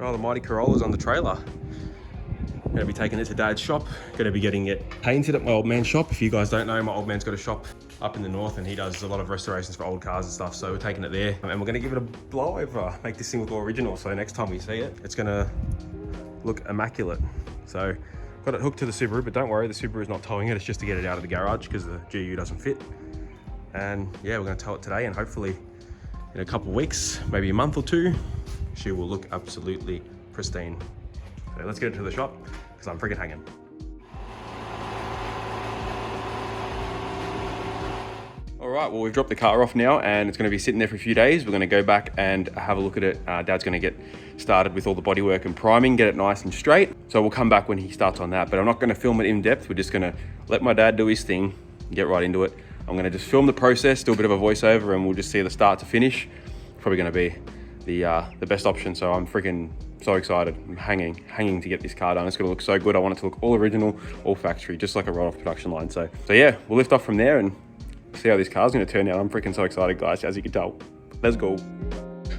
Oh, the mighty Corolla's on the trailer. Gonna be taking it to Dad's shop. Gonna be getting it painted at my old man's shop. If you guys don't know, my old man's got a shop up in the north and he does a lot of restorations for old cars and stuff. So we're taking it there and we're gonna give it a blow over, make this thing look original. So next time we see it, it's gonna look immaculate. So got it hooked to the Subaru, but don't worry, the Subaru is not towing it. It's just to get it out of the garage because the GU doesn't fit. And yeah, we're gonna tow it today and hopefully in a couple of weeks, maybe a month or two, she will look absolutely pristine. So let's get it to the shop because I'm freaking hanging. All right, well, we've dropped the car off now and it's gonna be sitting there for a few days. We're gonna go back and have a look at it. Dad's gonna get started with all the bodywork and priming, get it nice and straight. So we'll come back when he starts on that, but I'm not gonna film it in depth. We're just gonna let my dad do his thing, get right into it. I'm gonna just film the process, do a bit of a voiceover, and we'll just see the start to finish. Probably gonna be the best option. So I'm freaking so excited. I'm hanging to get this car done. It's gonna look so good. I want it to look all original, all factory, just like a right off production line. So yeah, we'll lift off from there and see how this car's gonna turn out. I'm freaking so excited, guys, as you can tell. Let's go.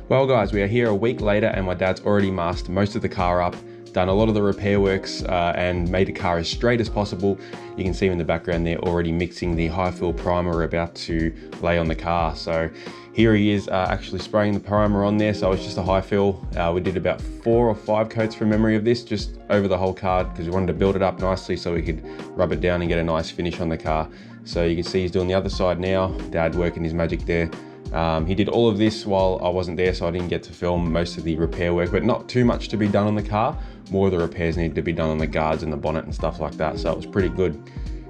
Well, guys, we are here a week later and my dad's already masked most of the car up, done a lot of the repair works and made the car as straight as possible. You can see him in the background there already mixing the high fill primer we're about to lay on the car. So here he is actually spraying the primer on there. So it's just a high fill. We did about 4 or 5 coats from memory of this just over the whole car because we wanted to build it up nicely so we could rub it down and get a nice finish on the car. So you can see he's doing the other side now. Dad working his magic there. He did all of this while I wasn't there, so I didn't get to film most of the repair work, but not too much to be done on the car. More of the repairs needed to be done on the guards and the bonnet and stuff like that, so it was pretty good.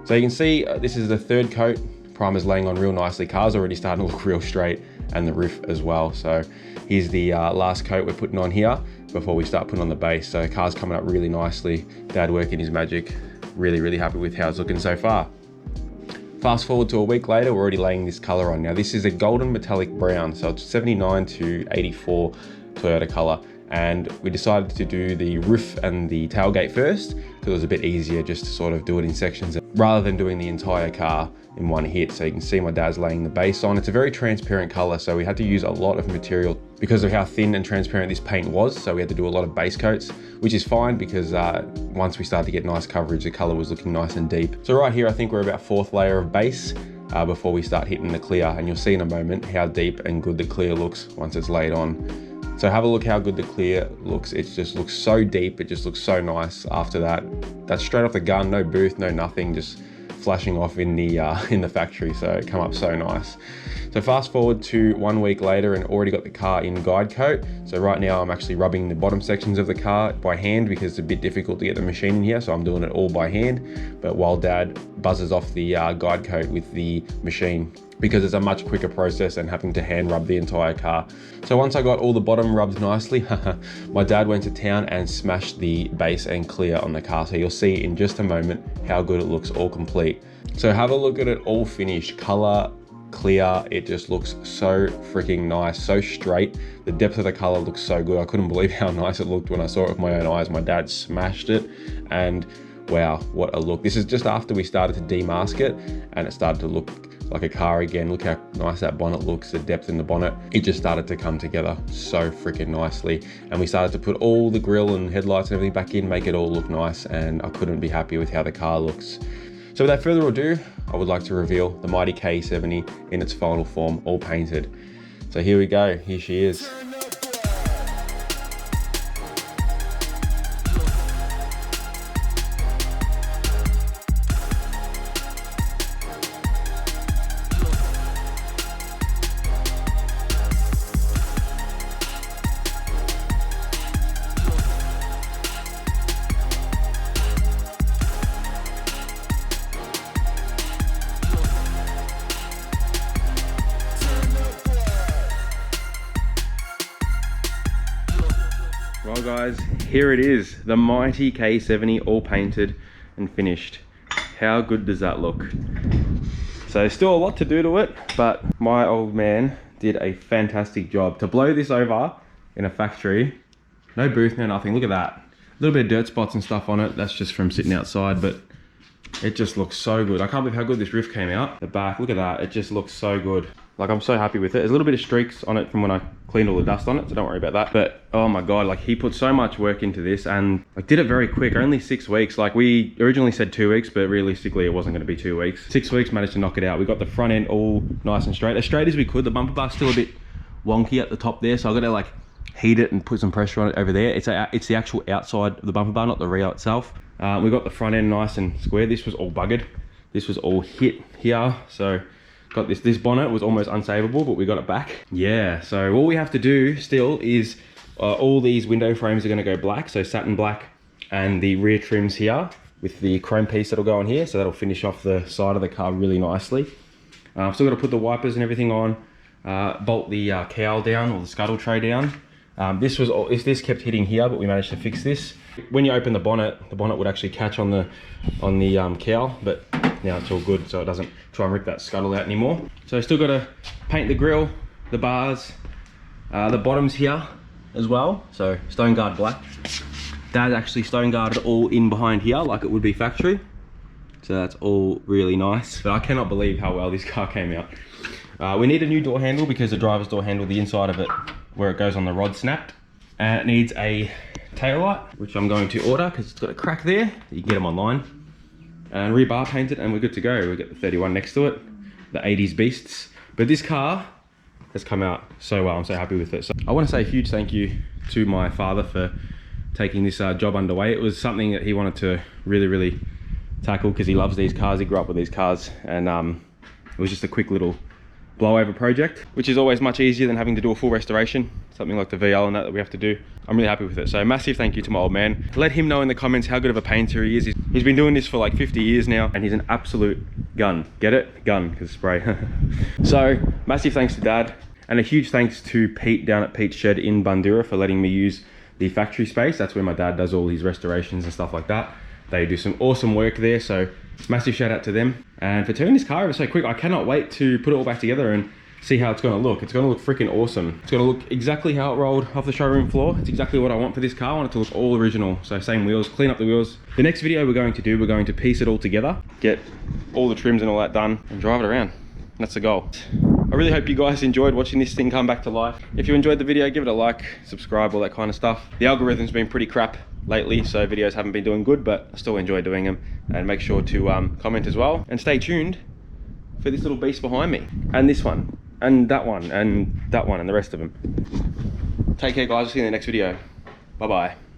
So you can see this is the 3rd coat. Primer's laying on real nicely. Car's already starting to look real straight, and the roof as well. So here's the last coat we're putting on here before we start putting on the base. So the car's coming up really nicely. Dad working his magic. Really happy with how it's looking so far. Fast forward to a week later, we're already laying this color on. Now this is a golden metallic brown, so it's 79 to 84 Toyota color. And we decided to do the roof and the tailgate first because it was a bit easier just to sort of do it in sections rather than doing the entire car in one hit. So you can see my dad's laying the base on. It's a very transparent color, so we had to use a lot of material because of how thin and transparent this paint was. So we had to do a lot of base coats, which is fine because once we started to get nice coverage, the color was looking nice and deep. So right here, I think we're about 4th layer of base before we start hitting the clear. And you'll see in a moment how deep and good the clear looks once it's laid on. So have a look how good the clear looks. It just looks so deep. It just looks so nice after that. That's straight off the gun, no booth, no nothing, just flashing off in the factory. So it come up so nice. So fast forward to 1 week later and already got the car in guide coat. So right now I'm actually rubbing the bottom sections of the car by hand because it's a bit difficult to get the machine in here. So I'm doing it all by hand. But while Dad buzzes off the guide coat with the machine, because it's a much quicker process than having to hand rub the entire car. So once I got all the bottom rubbed nicely, my dad went to town and smashed the base and clear on the car. So you'll see in just a moment how good it looks all complete. So have a look at it all finished, color, clear. It just looks so freaking nice, so straight. The depth of the color looks so good. I couldn't believe how nice it looked when I saw it with my own eyes. My dad smashed it and wow, what a look. This is just after we started to demask it and it started to look like a car again. Look how nice that bonnet looks, the depth in the bonnet. It just started to come together so freaking nicely. And we started to put all the grille and headlights and everything back in, make it all look nice. And I couldn't be happy with how the car looks. So without further ado, I would like to reveal the mighty KE70 in its final form, all painted. So here we go, here she is. Well guys, here it is, the mighty KE70 all painted and finished. How good does that look? So still a lot to do to it, but my old man did a fantastic job. To blow this over in a factory, no booth, no nothing, look at that. A little bit of dirt spots and stuff on it, that's just from sitting outside, but It just looks so good. I can't believe how good this roof came out. The back, look at that. It just looks so good. Like, I'm so happy with it. There's a little bit of streaks on it from when I cleaned all the dust on it, so don't worry about that. But oh my God, like he put so much work into this and like did it very quick, only 6 weeks. Like we originally said 2 weeks, but realistically it wasn't gonna be 2 weeks. 6 weeks, managed to knock it out. We got the front end all nice and straight as we could. The bumper bar's still a bit wonky at the top there, so I gotta like heat it and put some pressure on it over there. It's the actual outside of the bumper bar, not the rear itself. We got the front end nice and square. This was all buggered. This was all hit here, so got this bonnet was almost unsavable, but we got it back. Yeah, so all we have to do still is all these window frames are going to go black, so satin black, and the rear trims here with the chrome piece that'll go on here, so that'll finish off the side of the car really nicely. Still got to put the wipers and everything on, bolt the cowl down, or the scuttle tray down. This kept hitting here, but we managed to fix this. When you open the bonnet would actually catch on the cowl, but now it's all good, so it doesn't try and rip that scuttle out anymore. So still got to paint the grille, the bars, the bottoms here as well. So stone guard black. Dad actually stone guarded all in behind here like it would be factory. So that's all really nice. But I cannot believe how well this car came out. We need a new door handle because the driver's door handle, the inside of it, where it goes on the rod, snapped. And it needs a tail light, which I'm going to order because it's got a crack there. You can get them online. And rebar painted, and we're good to go. We get the 31 next to it, the 80s beasts. But this car has come out so well. I'm so happy with it. So I want to say a huge thank you to my father for taking this job underway. It was something that he wanted to really tackle because he loves these cars. He grew up with these cars, and it was just a quick little blowover project, which is always much easier than having to do a full restoration, something like the VL and that we have to do. I'm really happy with it. So massive thank you to my old man. Let him know in the comments how good of a painter he is. He's been doing this for like 50 years now, and he's an absolute gun. Get it? Gun, because spray. So massive thanks to Dad, and a huge thanks to Pete down at Pete's Shed in Bundoora for letting me use the factory space. That's where my dad does all his restorations and stuff like that. They do some awesome work there, so massive shout out to them. And for turning this car over so quick, I cannot wait to put it all back together and see how it's going to look. It's going to look freaking awesome. It's going to look exactly how it rolled off the showroom floor. It's exactly what I want for this car. I want it to look all original. So same wheels, clean up the wheels. The next video we're going to piece it all together, get all the trims and all that done, and drive it around. That's the goal. I really hope you guys enjoyed watching this thing come back to life. If you enjoyed the video, give it a like, subscribe, all that kind of stuff. The algorithm's been pretty crap lately, so videos haven't been doing good, but I still enjoy doing them. And make sure to comment as well, and stay tuned for this little beast behind me, and this one, and that one, and that one, and the rest of them. Take care guys, I'll see you in the next video. Bye bye.